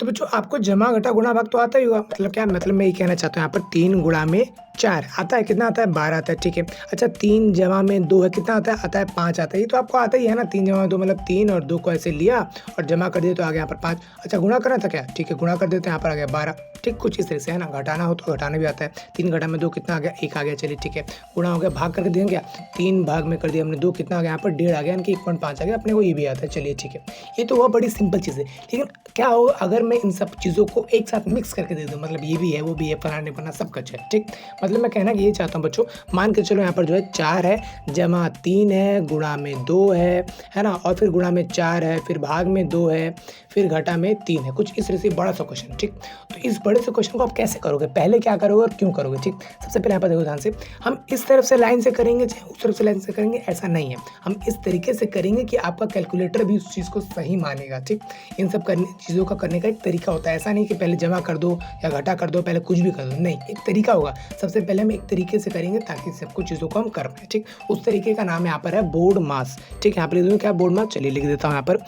तो बच्चों आपको जमा, घटा, गुणा, भाग तो आता ही होगा। मतलब क्या, मतलब मैं ये कहना चाहता हूँ यहाँ पर 3 गुणा में 4 आता है, कितना आता है 12 आता है, ठीक है। अच्छा 3 जमा में 2 है, कितना आता है 5 आता है। ये तो आपको आता ही है ना, 3 जमा में 2 मतलब 3 और 2 को ऐसे लिया और जमा कर दिया तो आ गया यहाँ पर 5। अच्छा गुणा करना था क्या, ठीक है गुणा कर देते हैं, यहाँ पर आ गया 12। ठीक, कुछ इस तरह से है ना। घटाना हो तो घटाना भी आता है, 3 घटा में 2 कितना आ गया 1 आ गया, चलिए ठीक है। गुणा हो गया, भाग करके देंगे क्या, 3 भाग में कर दिया हमने 2 कितना आ गया यहाँ पर 1.5 आ गया, यानी कि 1.5 आ गया, अपने को ये भी आता है, चलिए ठीक है। ये तो हुआ बड़ी सिंपल चीज़ है। लेकिन क्या होगा अगर मैं इन सब चीज़ों को एक साथ मिक्स करके दे दूँ, मतलब ये भी है वो भी है, फलाने फलाना सब कुछ है, ठीक। मतलब मैं कहना कि ये चाहता हूँ बच्चों, मान के चलो यहाँ पर जो है 4 है, जमा 3 है, गुणा में 2 है ना, और फिर गुणा में 4 है, फिर भाग में 2 है, फिर घटा में 3 है, कुछ इस तरह से बड़ा सा क्वेश्चन, ठीक। तो इस बड़े से क्वेश्चन को आप कैसे करोगे, पहले क्या करोगे और क्यों करोगे, ठीक। सबसे पहले यहाँ पर देखो ध्यान से, हम इस तरफ से लाइन से करेंगे चाहे उस तरफ से लाइन से करेंगे, ऐसा नहीं है। हम इस तरीके से करेंगे कि आपका कैलकुलेटर भी उस चीज़ को सही मानेगा, ठीक। इन सब चीज़ों का करने का एक तरीका होता है, ऐसा नहीं कि पहले जमा कर दो या घटा कर दो, पहले कुछ भी कर दो, नहीं, एक तरीका होगा। सबसे पहले हम एक तरीके से करेंगे ताकि सब कुछ चीज़ों को हम कर पाए, ठीक। उस तरीके का नाम यहाँ पर है बोर्ड मास, ठीक। यहाँ पर लिख दूँ क्या, बोर्ड मास, चलिए लिख देता हूँ यहाँ पर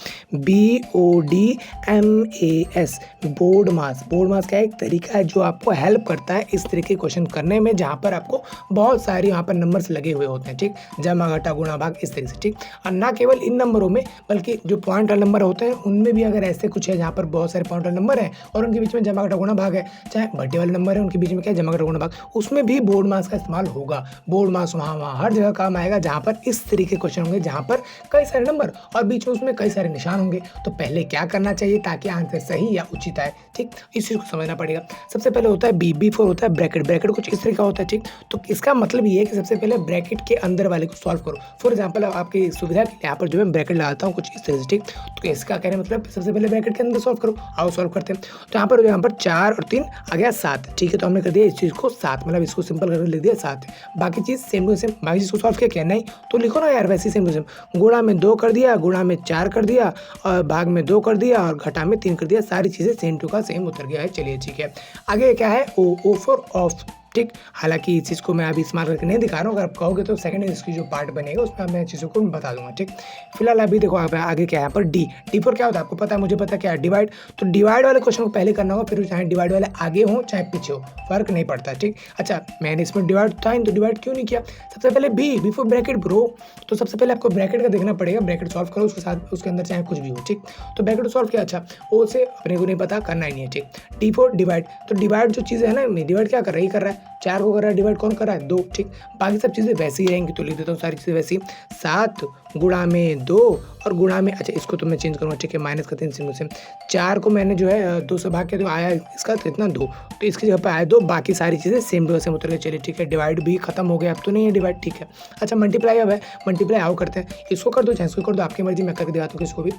BODMAS, बोर्ड मास। बोर्ड मास का एक तरीका है जो आपको हेल्प करता है इस तरीके के क्वेश्चन करने में, जहाँ पर आपको बहुत सारे यहाँ पर नंबर्स लगे हुए होते हैं, ठीक। जमा, घटा, गुणा, भाग, इस तरीके से, ठीक। और ना केवल इन नंबरों में बल्कि जो पॉइंट वाले नंबर होते हैं उनमें भी अगर ऐसे कुछ है जहाँ पर बहुत सारे पॉइंट वाले नंबर हैं और उनके बीच में जमा, घटा, गुणा, भाग है, चाहे बटे वाले नंबर है उनके बीच में क्या है जमा, घटा, गुणा, भाग, उसमें भी बोर्ड मास का इस्तेमाल होगा। बोर्ड मास वहाँ हर जगह काम आएगा जहाँ पर इस तरीके क्वेश्चन होंगे, जहाँ पर कई सारे नंबर और बीच में उसमें कई सारे निशान होंगे। तो पहले क्या करना चाहिए ताकि आंसर सही या उचित आए, ठीक। इस चीज़ को समझना पड़ेगा। सबसे पहले होता है बी फॉर होता है ब्रैकेट। ब्रैकेट कुछ इस तरह का होता है, ठीक। तो इसका मतलब ये है कि सबसे पहले ब्रैकेट के अंदर वाले को सॉल्व करो। फॉर एग्जाम्पल आपकी सुविधा के लिए यहाँ पर जो है ब्रैकेट लगाता हूँ कुछ इस तरह से, ठीक। तो इसका कहने मतलब सबसे पहले ब्रैकेट के अंदर सॉल्व करो, आओ सॉल्व करते हैं। तो यहाँ पर 4 और 3 आ गया 7, ठीक है। तो हमने कर दिया इस चीज़ को 7, मतलब इसको सिंपल करके लिख दिया 7। बाकी चीज़ सेम टू सेम, बाकी चीज़ को सॉल्व किया क्या, नहीं तो लिखो ना यार वैसे सेम टू सेम। गुणा में 2 कर दिया, गुणा में 4 कर दिया, और भाग में 2 कर दिया, और घटा में 3 कर दिया, सारी चीज़ें सेम टू का सेम उतर गया है, चलिए ठीक है। आगे क्या है, ओ फॉर ऑफ, ठीक। हालांकि इस चीज़ को मैं अभी इस्तेमाल करके नहीं दिखा रहा हूँ, अगर आप कहोगे तो सेकंड इसकी जो पार्ट बनेगा उसमें मैं चीज़ों को बता दूंगा, ठीक। फिलहाल अभी देखो आगे क्या है, यहाँ पर डी फॉर क्या होता है आपको पता है, मुझे पता है क्या है, डिवाइड। तो डिवाइड वाले क्वेश्चन को पहले करना होगा, फिर चाहे डिवाइड वाले आगे हो चाहे पीछे हो, फर्क नहीं पड़ता, ठीक। अच्छा मैंने इसमें डिवाइड था तो डिवाइड क्यों नहीं किया। सबसे पहले बी फॉर ब्रैकेट ब्रो, तो सबसे पहले आपको ब्रैकेट का देखना पड़ेगा, ब्रैकेट सॉल्व करो, उसके साथ उसके अंदर चाहे कुछ भी हो, ठीक। तो ब्रैकेट सॉल्व किया, अच्छा ओ से अपने को नहीं पता, करना ही नहीं है, ठीक। डी फॉर डिवाइड, तो डिवाइड जो चीज़ है ना, डिवाइड क्या कर रहा है, ये कर रहा है 4 को कर रहा है डिवाइड, कौन कर रहा है 2, ठीक। बाकी सब चीज़ें वैसे ही रहेंगी, तो लिख देता हूँ सारी चीज़ें वैसी। 7 गुणा में 2 और गुणा में, अच्छा इसको तो मैं चेंज करूँगा, ठीक है, माइनस का 3 से 4 को मैंने जो है 2 से भाग किया तो आया इसका कितना 2, तो इसकी जगह पर आया 2, बाकी सारी चीज़ें सेम टू सेम उतर गई, चलिए ठीक है। डिवाइड भी खत्म हो गया, अब तो नहीं है डिवाइड, ठीक है। अच्छा मल्टीप्लाई अब है, मल्टीप्लाई आओ करते हैं, इसको कर दो चाहे इसको कर दो, आपकी मर्जी, मैं करके दिखाता हूँ किसको भी।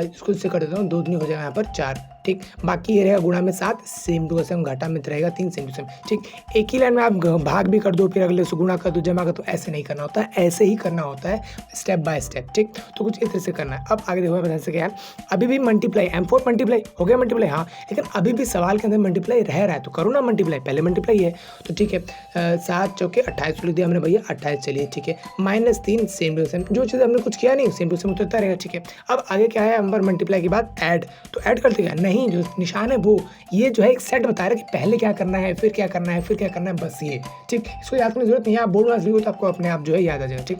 इसको इससे कर देता हूँ, 2 दूनी हो जाएगा यहाँ पर 4, ठीक। बाकी ये रहेगा गुणा में 7 सेम टू सेम, घटा में रहेगा 3 सेम टू सेम, ठीक। एक ही लाइन में आप भाग भी कर दो, फिर अगले से गुणा कर दो, जमा कर दो, ऐसे नहीं करना होता है, ऐसे ही करना होता है स्टेप बाय स्टेप, ठीक। तो कुछ इस तरह से करना है। अब आगे देखो ध्यान से क्या है, अभी भी मल्टीप्लाई M4 मल्टीप्लाई हो गया, मल्टीप्लाई हाँ, लेकिन अभी भी सवाल के अंदर मल्टीप्लाई रह रहा है, तो करो ना मल्टीप्लाई, पहले मल्टीप्लाई है तो ठीक है। 7 चौके 28 लिख दिया हमने भैया 28, चलिए ठीक है। -3 सेम टू सेम, जो चीज़ हमने कुछ किया नहीं सेम टू सेम उतरता रहेगा, ठीक है। अब आगे क्या है, नंबर मल्टीप्लाई के बाद ऐड, तो ऐड करते क्या नहीं, जो निशान है वो ये जो है एक सेट बता रहा है कि पहले क्या करना है, फिर क्या करना है, फिर क्या करना है, बस ये, ठीक। इसको याद करने की जरूरत नहीं है, आप बोर्ड में लिखो तो आपको अपने आप जो है याद आ जाएगा, ठीक।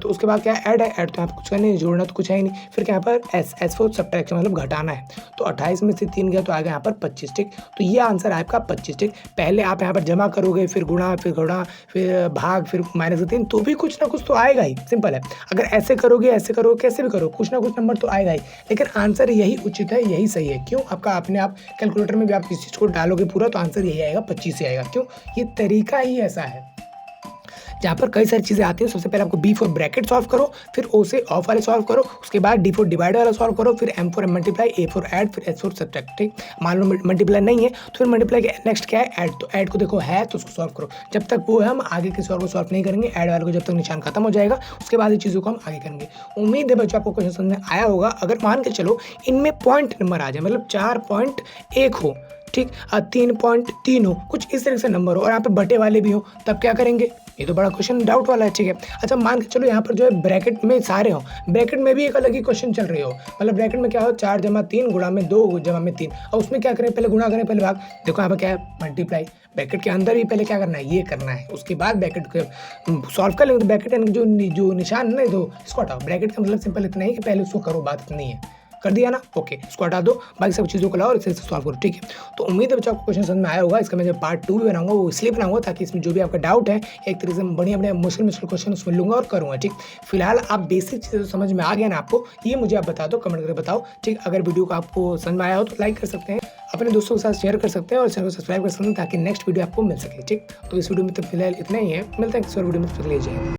तो उसके बाद क्या है, ऐड है, ऐड तो आपको कुछ करना नहीं, जोड़ना तो कुछ है ही नहीं। फिर क्या यहाँ पर एस फॉर सब्ट्रैक्शन, मतलब घटाना है, तो 28 में से 3 गया तो आ गया यहाँ पर 25, ठीक। तो ये आंसर है आपका 25, ठीक। पहले आप यहाँ पर जमा करोगे, फिर गुणा, फिर भाग, फिर -3, तो भी कुछ ना कुछ तो आएगा ही, सिंपल है। अगर ऐसे करोगे कैसे भी करो, कुछ ना कुछ नंबर तो आएगा ही, लेकिन आंसर यही उचित है, यही सही है। क्यों, आपका अपने आप कैलकुलेटर में भी आप किसी चीज़ को डालोगे पूरा तो आंसर यही आएगा, 25 ही आएगा। क्यों, ये तरीका ही ऐसा है जहाँ पर कई सारी चीज़ें आती हैं। सबसे पहले आपको बी फॉर ब्रैकेट सॉल्व करो, फिर ओ से ऑफ वाले सॉल्व करो, उसके बाद डी फॉर डिवाइड वाला सॉल्व करो, फिर M for multiply, A for add, फिर एस फॉर सब्ट्रैक्ट, ठीक। मान लो मल्टीप्लाई नहीं है तो फिर मल्टीप्लाई के नेक्स्ट क्या है, ऐड, तो ऐड को देखो है तो उसको सॉल्व करो। जब तक वो है हम आगे के सॉल्व को सॉल्व नहीं करेंगे, ऐड वाले को जब तक निशान खत्म हो जाएगा उसके बाद ये चीज़ों को हम आगे करेंगे। उम्मीद है बच्चों आपको क्वेश्चन समझ में आया होगा। अगर मान के चलो इनमें पॉइंट नंबर आ जाए, मतलब 4.1 हो, ठीक, 3.3 हो, कुछ इस तरह से नंबर हो और यहाँ पे बटे वाले भी हो, तब क्या करेंगे, ये तो बड़ा क्वेश्चन डाउट वाला है, ठीक है। अच्छा मान के चलो यहाँ पर जो है ब्रैकेट में सारे हो, ब्रैकेट में भी एक अलग ही क्वेश्चन चल रही हो, मतलब ब्रैकेट में क्या हो 4 जमा 3 गुणा में 2 जमा में 3, और उसमें क्या करें पहले गुणा करें पहले भाग। देखो यहाँ पर क्या है मल्टीप्लाई, ब्रैकेट के अंदर ही पहले क्या करना है ये करना है, उसके बाद ब्रैकेट को सॉल्व कर लेंगे। तो ब्रैकेट जो निशान है ना तो इसको हटाओ, ब्रैकेट का मतलब सिंपल इतना ही कि पहले उसको करो, बात इतनी है, कर दिया ना, ओके इसको हटा दो, बाकी सब चीज़ों को लाओ और इसे सॉल्व करो, ठीक है। तो उम्मीद है बच्चों आपको क्वेश्चन समझ में आया होगा। इसका मैं जब पार्ट 2 भी बनाऊंगा वो इसलिए बनाऊंगा ताकि इसमें जो भी आपका डाउट है एक तरीके से बढ़िया बढ़िया मुश्किल क्वेश्चन उसमें लूंगा और करूँगा, ठीक। फिलहाल आप बेसिक चीज़ें समझ में आ गया ना आपको, ये मुझे आप बता दो, कमेंट करके बताओ, ठीक। अगर वीडियो को आपको समझ में आया हो तो लाइक कर सकते हैं, अपने दोस्तों के साथ शेयर कर सकते हैं और चैनल को सब्सक्राइब कर सकते हैं ताकि नेक्स्ट वीडियो आपको मिल सके, ठीक। तो इस वीडियो में तो फिलहाल इतना ही है, मिलते हैं किसी और वीडियो में, तब तक के लिए जय हिंद।